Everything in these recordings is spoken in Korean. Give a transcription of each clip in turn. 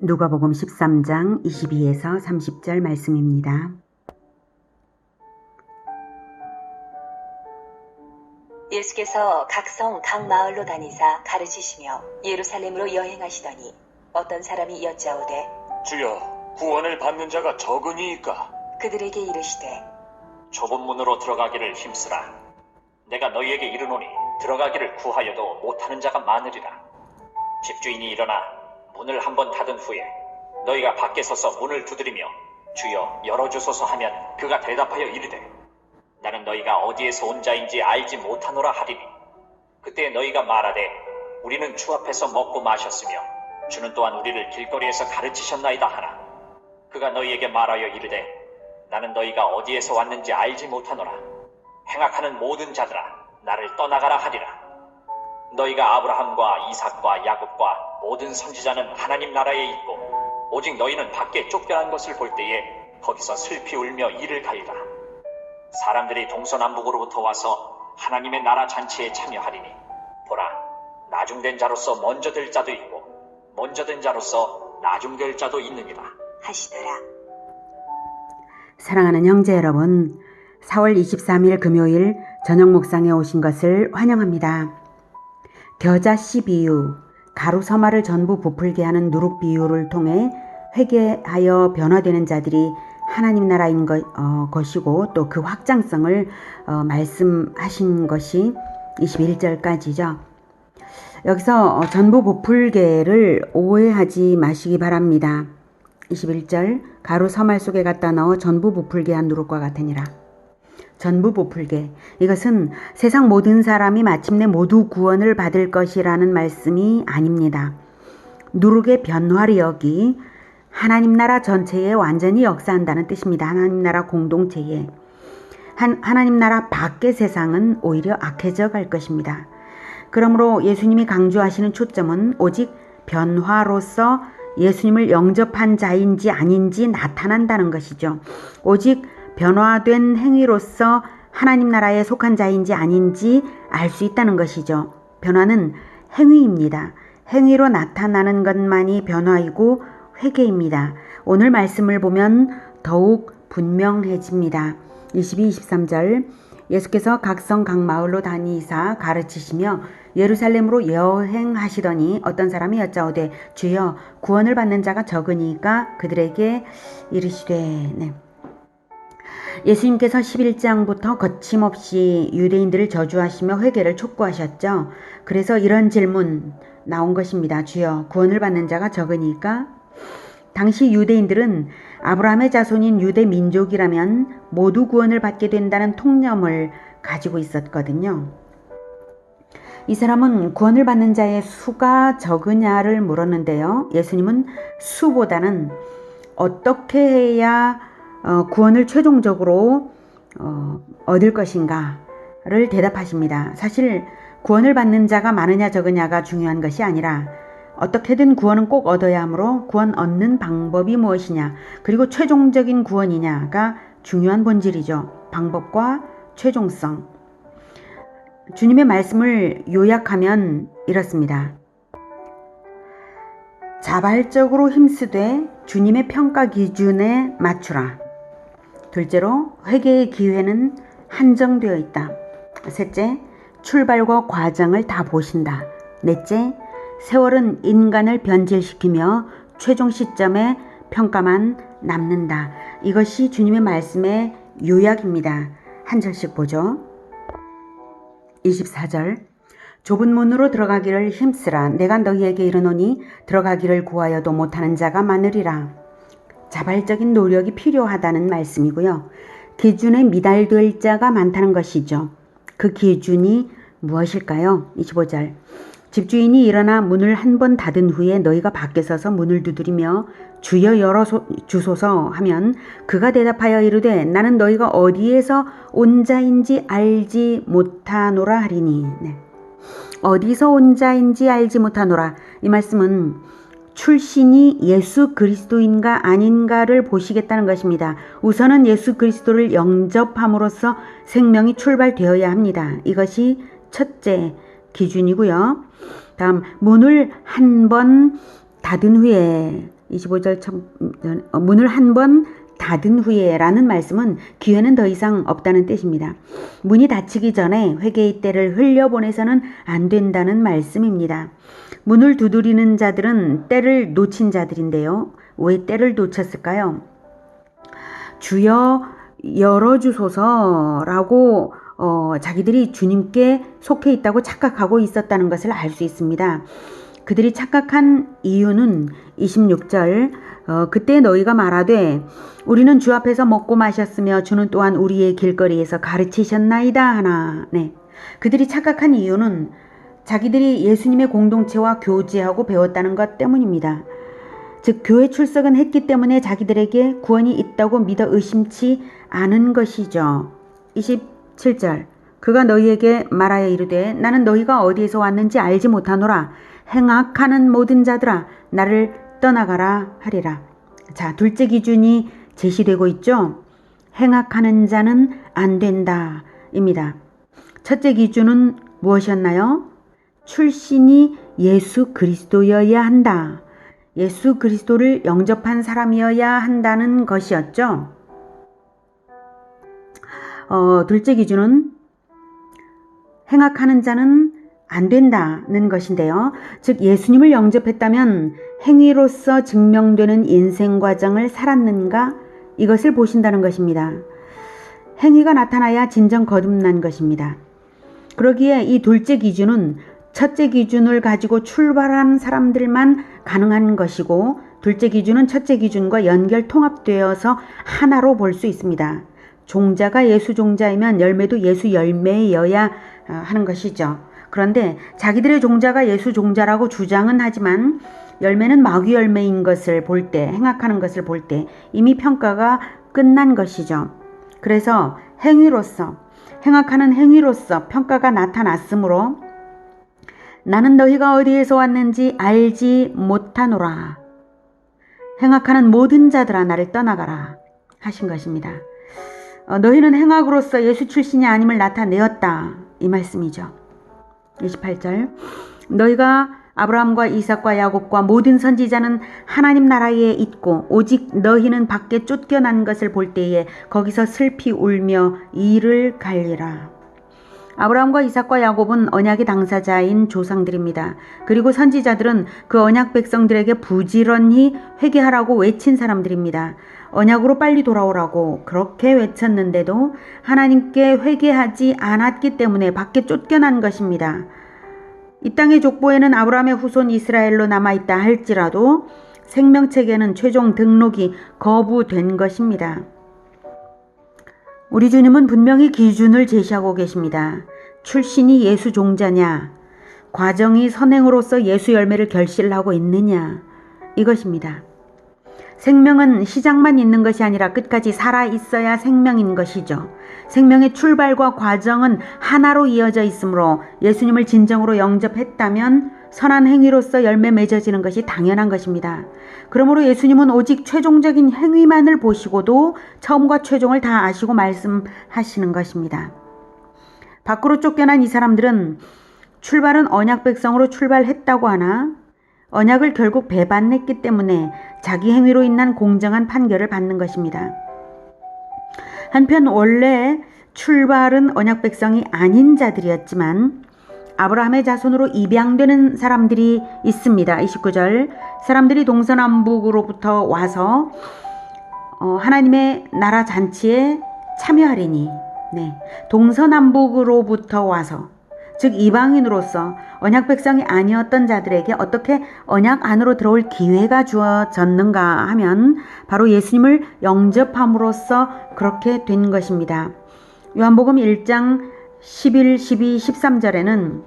누가복음 13장 22에서 30절 말씀입니다. 예수께서 각 성 각 마을로 다니사 가르치시며 예루살렘으로 여행하시더니 어떤 사람이 여짜오되 주여, 구원을 받는 자가 적으니이까? 그들에게 이르시되 좁은 문으로 들어가기를 힘쓰라. 내가 너희에게 이르노니 들어가기를 구하여도 못하는 자가 많으리라. 집주인이 일어나 문을 한번 닫은 후에 너희가 밖에 서서 문을 두드리며 주여 열어주소서 하면 그가 대답하여 이르되 나는 너희가 어디에서 온 자인지 알지 못하노라 하리니 그때 너희가 말하되 우리는 주 앞에서 먹고 마셨으며 주는 또한 우리를 길거리에서 가르치셨나이다 하나 그가 너희에게 말하여 이르되 나는 너희가 어디에서 왔는지 알지 못하노라. 행악하는 모든 자들아 나를 떠나가라 하리라. 너희가 아브라함과 이삭과 야곱과 모든 선지자는 하나님 나라에 있고 오직 너희는 밖에 쫓겨난 것을 볼 때에 거기서 슬피 울며 이를 갈리라. 사람들이 동서남북으로부터 와서 하나님의 나라 잔치에 참여하리니 보라, 나중된 자로서 먼저 될 자도 있고 먼저 된 자로서 나중될 자도 있느니라 하시더라. 사랑하는 형제 여러분, 4월 23일 금요일 저녁 묵상에 오신 것을 환영합니다. 겨자 씨 비유, 가루 서말을 전부 부풀게 하는 누룩 비유를 통해 회개하여 변화되는 자들이 하나님 나라인 것이고 또 그 확장성을 말씀하신 것이 21절까지죠. 여기서 전부 부풀게를 오해하지 마시기 바랍니다. 21절 가루 서말 속에 갖다 넣어 전부 부풀게 한 누룩과 같으니라. 전부 부풀게, 이것은 세상 모든 사람이 마침내 모두 구원을 받을 것이라는 말씀이 아닙니다. 누룩의 변화력이 하나님 나라 전체에 완전히 역사한다는 뜻입니다. 하나님 나라 공동체에. 하나님 나라 밖의 세상은 오히려 악해져 갈 것입니다. 그러므로 예수님이 강조하시는 초점은 오직 변화로서 예수님을 영접한 자인지 아닌지 나타난다는 것이죠. 오직 변화된 행위로서 하나님 나라에 속한 자인지 아닌지 알 수 있다는 것이죠. 변화는 행위입니다. 행위로 나타나는 것만이 변화이고 회개입니다. 오늘 말씀을 보면 더욱 분명해집니다. 22, 23절 예수께서 각 성 각 마을로 다니사 가르치시며 예루살렘으로 여행하시더니 어떤 사람이 여짜오되 주여 구원을 받는 자가 적으니까 그들에게 이르시되 예수님께서 11장부터 거침없이 유대인들을 저주하시며 회개를 촉구하셨죠. 그래서 이런 질문 나온 것입니다. 주여 구원을 받는 자가 적으니까? 당시 유대인들은 아브라함의 자손인 유대 민족이라면 모두 구원을 받게 된다는 통념을 가지고 있었거든요. 이 사람은 구원을 받는 자의 수가 적으냐를 물었는데요. 예수님은 수보다는 어떻게 해야 구원을 최종적으로 얻을 것인가를 대답하십니다. 사실 구원을 받는 자가 많으냐 적으냐가 중요한 것이 아니라 어떻게든 구원은 꼭 얻어야 하므로 구원 얻는 방법이 무엇이냐 그리고 최종적인 구원이냐가 중요한 본질이죠. 방법과 최종성. 주님의 말씀을 요약하면 이렇습니다. 자발적으로 힘쓰되 주님의 평가 기준에 맞추라. 둘째로 회개의 기회는 한정되어 있다. 셋째, 출발과 과정을 다 보신다. 넷째, 세월은 인간을 변질시키며 최종 시점에 평가만 남는다. 이것이 주님의 말씀의 요약입니다. 한 절씩 보죠. 24절 좁은 문으로 들어가기를 힘쓰라. 내가 너희에게 이르노니 들어가기를 구하여도 못하는 자가 많으리라. 자발적인 노력이 필요하다는 말씀이고요. 기준에 미달될 자가 많다는 것이죠. 그 기준이 무엇일까요? 25절 집주인이 일어나 문을 한 번 닫은 후에 너희가 밖에 서서 문을 두드리며 주여 열어주소서 하면 그가 대답하여 이르되 나는 너희가 어디에서 온 자인지 알지 못하노라 하리니. 어디서 온 자인지 알지 못하노라. 이 말씀은 출신이 예수 그리스도인가 아닌가를 보시겠다는 것입니다. 우선은 예수 그리스도를 영접함으로써 생명이 출발되어야 합니다. 이것이 첫째 기준이고요. 다음 문을 한 번 닫은 후에 25절 문을 한 번 닫은 후에 라는 말씀은 기회는 더 이상 없다는 뜻입니다. 문이 닫히기 전에 회개의 때를 흘려보내서는 안 된다는 말씀입니다. 문을 두드리는 자들은 때를 놓친 자들인데요. 왜 때를 놓쳤을까요? 주여 열어주소서라고 자기들이 주님께 속해 있다고 착각하고 있었다는 것을 알 수 있습니다. 그들이 착각한 이유는 26절 그때 너희가 말하되 우리는 주 앞에서 먹고 마셨으며 주는 또한 우리의 길거리에서 가르치셨나이다 하나. 네. 그들이 착각한 이유는 자기들이 예수님의 공동체와 교제하고 배웠다는 것 때문입니다. 즉 교회 출석은 했기 때문에 자기들에게 구원이 있다고 믿어 의심치 않은 것이죠. 27절 그가 너희에게 말하여 이르되 나는 너희가 어디에서 왔는지 알지 못하노라. 행악하는 모든 자들아 나를 떠나가라 하리라. 자, 둘째 기준이 제시되고 있죠. 행악하는 자는 안 된다 입니다. 첫째 기준은 무엇이었나요? 출신이 예수 그리스도여야 한다. 예수 그리스도를 영접한 사람이어야 한다는 것이었죠. 둘째 기준은 행악하는 자는 안 된다는 것인데요. 즉 예수님을 영접했다면 행위로서 증명되는 인생 과정을 살았는가 이것을 보신다는 것입니다. 행위가 나타나야 진정 거듭난 것입니다. 그러기에 이 둘째 기준은 첫째 기준을 가지고 출발한 사람들만 가능한 것이고 둘째 기준은 첫째 기준과 연결 통합되어서 하나로 볼 수 있습니다. 종자가 예수 종자이면 열매도 예수 열매여야 하는 것이죠. 그런데 자기들의 종자가 예수 종자라고 주장은 하지만 열매는 마귀 열매인 것을 볼 때, 행악하는 것을 볼 때 이미 평가가 끝난 것이죠. 그래서 행악하는 행위로서 평가가 나타났으므로 나는 너희가 어디에서 왔는지 알지 못하노라. 행악하는 모든 자들아 나를 떠나가라 하신 것입니다. 너희는 행악으로서 예수 출신이 아님을 나타내었다 이 말씀이죠. 28절 너희가 아브라함과 이삭과 야곱과 모든 선지자는 하나님 나라에 있고 오직 너희는 밖에 쫓겨난 것을 볼 때에 거기서 슬피 울며 이를 갈리라. 아브라함과 이삭과 야곱은 언약의 당사자인 조상들입니다. 그리고 선지자들은 그 언약 백성들에게 부지런히 회개하라고 외친 사람들입니다. 언약으로 빨리 돌아오라고 그렇게 외쳤는데도 하나님께 회개하지 않았기 때문에 밖에 쫓겨난 것입니다. 이 땅의 족보에는 아브라함의 후손 이스라엘로 남아있다 할지라도 생명책에는 최종 등록이 거부된 것입니다. 우리 주님은 분명히 기준을 제시하고 계십니다. 출신이 예수 종자냐, 과정이 선행으로서 예수 열매를 결실하고 있느냐, 이것입니다. 생명은 시작만 있는 것이 아니라 끝까지 살아있어야 생명인 것이죠. 생명의 출발과 과정은 하나로 이어져 있으므로 예수님을 진정으로 영접했다면 선한 행위로서 열매 맺어지는 것이 당연한 것입니다. 그러므로 예수님은 오직 최종적인 행위만을 보시고도 처음과 최종을 다 아시고 말씀하시는 것입니다. 밖으로 쫓겨난 이 사람들은 출발은 언약 백성으로 출발했다고 하나 언약을 결국 배반했기 때문에 자기 행위로 인한 공정한 판결을 받는 것입니다. 한편 원래 출발은 언약 백성이 아닌 자들이었지만 아브라함의 자손으로 입양되는 사람들이 있습니다. 29절 사람들이 동서남북으로부터 와서 하나님의 나라 잔치에 참여하리니 동서남북으로부터 와서 즉 이방인으로서 언약 백성이 아니었던 자들에게 어떻게 언약 안으로 들어올 기회가 주어졌는가 하면 바로 예수님을 영접함으로써 그렇게 된 것입니다. 요한복음 1장 11, 12, 13절에는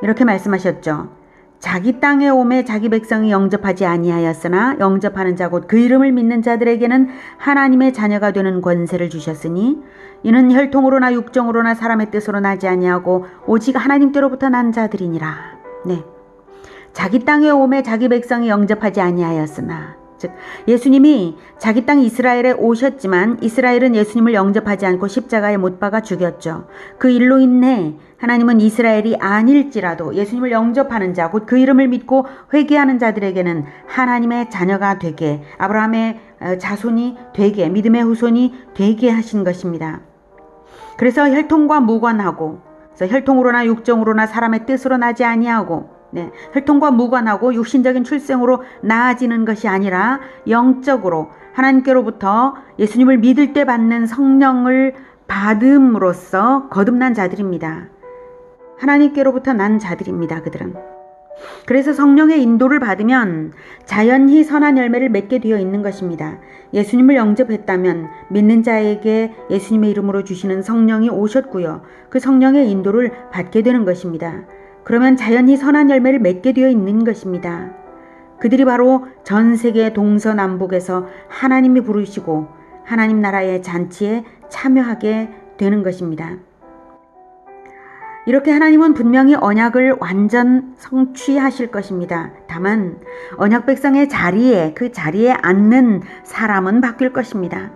이렇게 말씀하셨죠. 자기 땅에 오매 자기 백성이 영접하지 아니하였으나 영접하는 자 곧 그 이름을 믿는 자들에게는 하나님의 자녀가 되는 권세를 주셨으니 이는 혈통으로나 육정으로나 사람의 뜻으로 나지 아니하고 오직 하나님께로부터 난 자들이니라. 자기 땅에 오매 자기 백성이 영접하지 아니하였으나 즉 예수님이 자기 땅 이스라엘에 오셨지만 이스라엘은 예수님을 영접하지 않고 십자가에 못 박아 죽였죠. 그 일로 인해 하나님은 이스라엘이 아닐지라도 예수님을 영접하는 자, 곧 그 이름을 믿고 회개하는 자들에게는 하나님의 자녀가 되게, 아브라함의 자손이 되게, 믿음의 후손이 되게 하신 것입니다. 그래서 혈통과 무관하고, 그래서 혈통으로나 육정으로나 사람의 뜻으로 나지 아니하고, 혈통과 무관하고 육신적인 출생으로 나아지는 것이 아니라 영적으로 하나님께로부터 예수님을 믿을 때 받는 성령을 받음으로써 거듭난 자들입니다. 하나님께로부터 난 자들입니다. 그들은. 그래서 성령의 인도를 받으면 자연히 선한 열매를 맺게 되어 있는 것입니다. 예수님을 영접했다면 믿는 자에게 예수님의 이름으로 주시는 성령이 오셨고요. 그 성령의 인도를 받게 되는 것입니다. 그러면 자연히 선한 열매를 맺게 되어 있는 것입니다. 그들이 바로 전 세계 동서남북에서 하나님이 부르시고 하나님 나라의 잔치에 참여하게 되는 것입니다. 이렇게 하나님은 분명히 언약을 완전 성취하실 것입니다. 다만 언약 백성의 자리에, 그 자리에 앉는 사람은 바뀔 것입니다.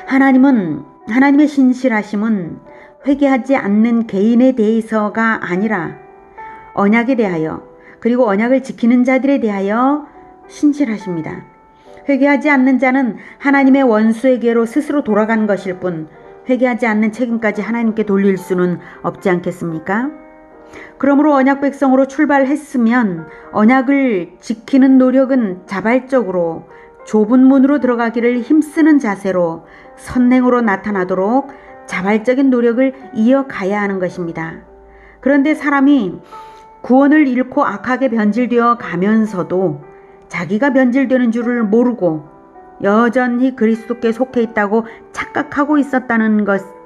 하나님의 신실하심은 회개하지 않는 개인에 대해서가 아니라 언약에 대하여, 그리고 언약을 지키는 자들에 대하여 신실하십니다. 회개하지 않는 자는 하나님의 원수에게로 스스로 돌아간 것일 뿐 회개하지 않는 책임까지 하나님께 돌릴 수는 없지 않겠습니까? 그러므로 언약 백성으로 출발했으면 언약을 지키는 노력은 자발적으로 좁은 문으로 들어가기를 힘쓰는 자세로 선행으로 나타나도록 자발적인 노력을 이어가야 하는 것입니다. 그런데 사람이 구원을 잃고 악하게 변질되어 가면서도 자기가 변질되는 줄을 모르고 여전히 그리스도께 속해 있다고 착각하고 있었다는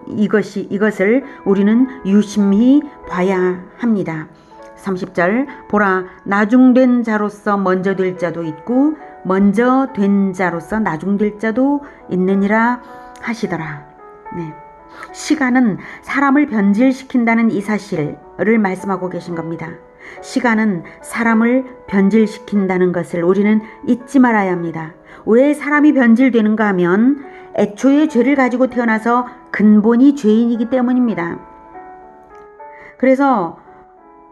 이것을 우리는 유심히 봐야 합니다. 30절, 보라, 나중된 자로서 먼저 될 자도 있고 먼저 된 자로서 나중될 자도 있느니라 하시더라. 시간은 사람을 변질시킨다는 이 사실을 말씀하고 계신 겁니다. 시간은 사람을 변질시킨다는 것을 우리는 잊지 말아야 합니다. 왜 사람이 변질되는가 하면 애초에 죄를 가지고 태어나서 근본이 죄인이기 때문입니다. 그래서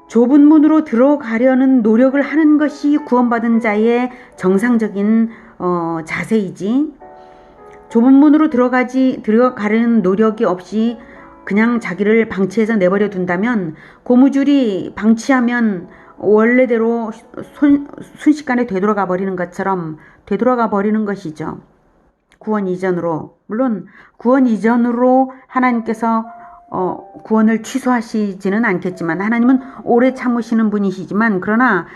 좁은 문으로 들어가려는 노력을 하는 것이 구원받은 자의 정상적인 자세이지, 좁은 문으로 들어가려는 노력이 없이 그냥 자기를 방치해서 내버려 둔다면 고무줄이 방치하면 원래대로 순식간에 되돌아가 버리는 것처럼 되돌아가 버리는 것이죠. 구원 이전으로, 물론 구원 이전으로 하나님께서 구원을 취소하시지는 않겠지만, 하나님은 오래 참으시는 분이시지만, 그러나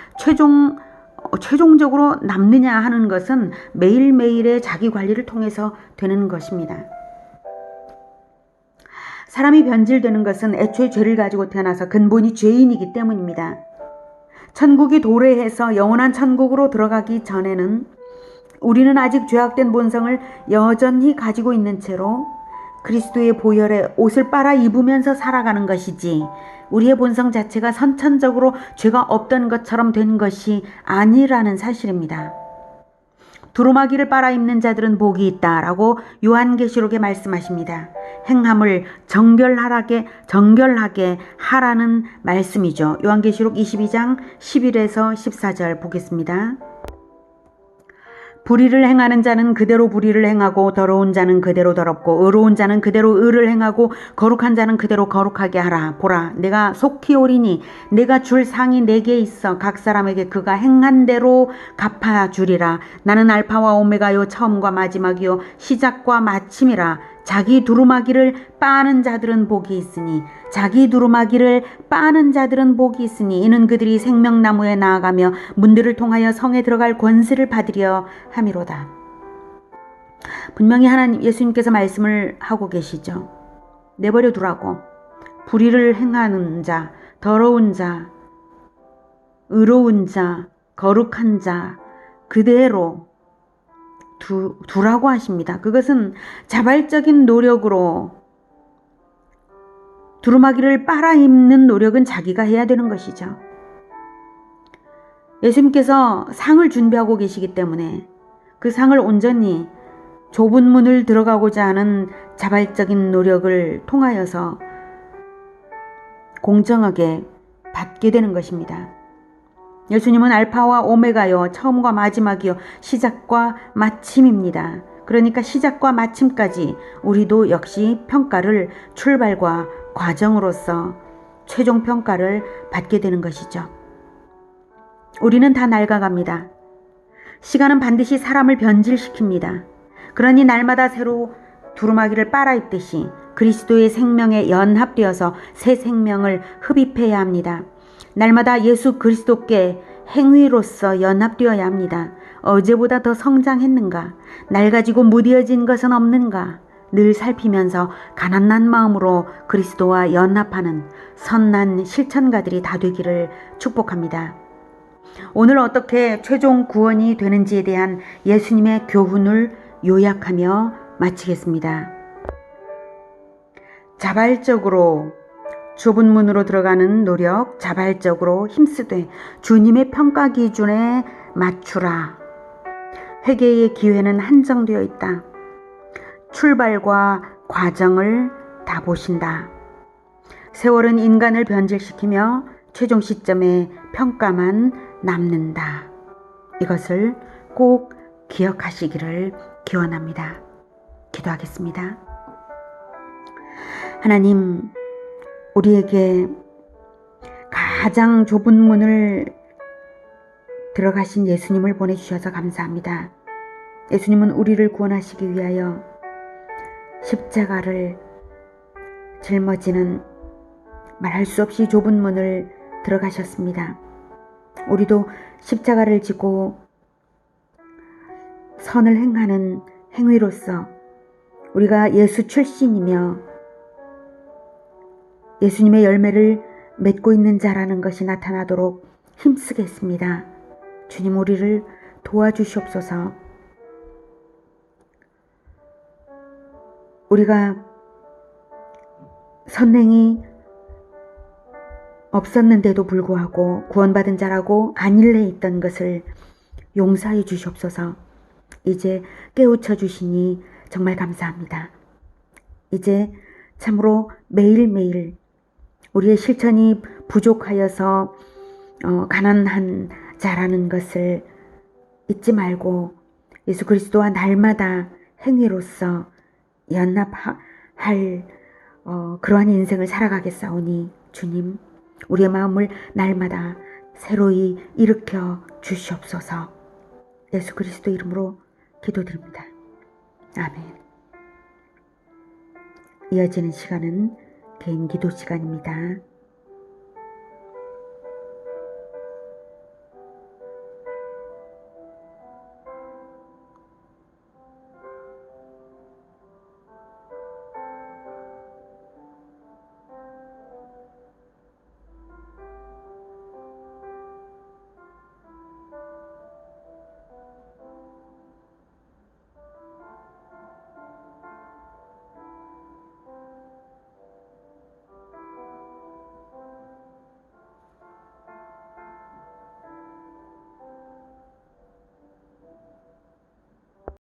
최종적으로 남느냐 하는 것은 매일매일의 자기 관리를 통해서 되는 것입니다. 사람이 변질되는 것은 애초에 죄를 가지고 태어나서 근본이 죄인이기 때문입니다. 천국이 도래해서 영원한 천국으로 들어가기 전에는 우리는 아직 죄악된 본성을 여전히 가지고 있는 채로 그리스도의 보혈에 옷을 빨아 입으면서 살아가는 것이지, 우리의 본성 자체가 선천적으로 죄가 없던 것처럼 된 것이 아니라는 사실입니다. 두루마기를 빨아 입는 자들은 복이 있다라고 요한계시록에 말씀하십니다. 행함을 정결하게 하라는 말씀이죠. 요한계시록 22장 11에서 14절 보겠습니다. 불의를 행하는 자는 그대로 불의를 행하고, 더러운 자는 그대로 더럽고, 의로운 자는 그대로 의를 행하고, 거룩한 자는 그대로 거룩하게 하라. 보라, 내가 속히 오리니 내가 줄 상이 내게 있어 각 사람에게 그가 행한 대로 갚아주리라. 나는 알파와 오메가요, 처음과 마지막이요, 시작과 마침이라. 자기 두루마기를 빠는 자들은 복이 있으니, 이는 그들이 생명나무에 나아가며 문들을 통하여 성에 들어갈 권세를 받으려 함이로다. 분명히 예수님께서 말씀을 하고 계시죠. 내버려 두라고. 불의를 행하는 자, 더러운 자, 의로운 자, 거룩한 자 그대로 두라고 하십니다. 그것은 자발적인 노력으로, 두루마기를 빨아 입는 노력은 자기가 해야 되는 것이죠. 예수님께서 상을 준비하고 계시기 때문에 그 상을 온전히 좁은 문을 들어가고자 하는 자발적인 노력을 통하여서 공정하게 받게 되는 것입니다. 예수님은 알파와 오메가요, 처음과 마지막이요, 시작과 마침입니다. 그러니까 시작과 마침까지 우리도 역시 평가를 출발과 과정으로서 최종 평가를 받게 되는 것이죠. 우리는 다 낡아갑니다. 시간은 반드시 사람을 변질시킵니다. 그러니 날마다 새로 두루마기를 빨아입듯이 그리스도의 생명에 연합되어서 새 생명을 흡입해야 합니다. 날마다 예수 그리스도께 행위로서 연합되어야 합니다. 어제보다 더 성장했는가? 낡아지고 무뎌진 것은 없는가? 늘 살피면서 가난한 마음으로 그리스도와 연합하는 선한 실천가들이 다 되기를 축복합니다. 오늘 어떻게 최종 구원이 되는지에 대한 예수님의 교훈을 요약하며 마치겠습니다. 자발적으로 좁은 문으로 들어가는 노력, 자발적으로 힘쓰되 주님의 평가 기준에 맞추라. 회개의 기회는 한정되어 있다. 출발과 과정을 다 보신다. 세월은 인간을 변질시키며 최종 시점에 평가만 남는다. 이것을 꼭 기억하시기를 기원합니다. 기도하겠습니다. 하나님, 우리에게 가장 좁은 문을 들어가신 예수님을 보내주셔서 감사합니다. 예수님은 우리를 구원하시기 위하여 십자가를 짊어지는 말할 수 없이 좁은 문을 들어가셨습니다. 우리도 십자가를 지고 선을 행하는 행위로서 우리가 예수 출신이며 예수님의 열매를 맺고 있는 자라는 것이 나타나도록 힘쓰겠습니다. 주님, 우리를 도와주시옵소서. 우리가 선행이 없었는데도 불구하고 구원받은 자라고 안일해 있던 것을 용서해 주시옵소서. 이제 깨우쳐 주시니 정말 감사합니다. 이제 참으로 매일매일 우리의 실천이 부족하여서 가난한 자라는 것을 잊지 말고 예수 그리스도와 날마다 행위로서 연합할 그러한 인생을 살아가겠사오니 주님, 우리의 마음을 날마다 새로이 일으켜 주시옵소서. 예수 그리스도 이름으로 기도드립니다. 아멘. 이어지는 시간은 개인 기도 시간입니다.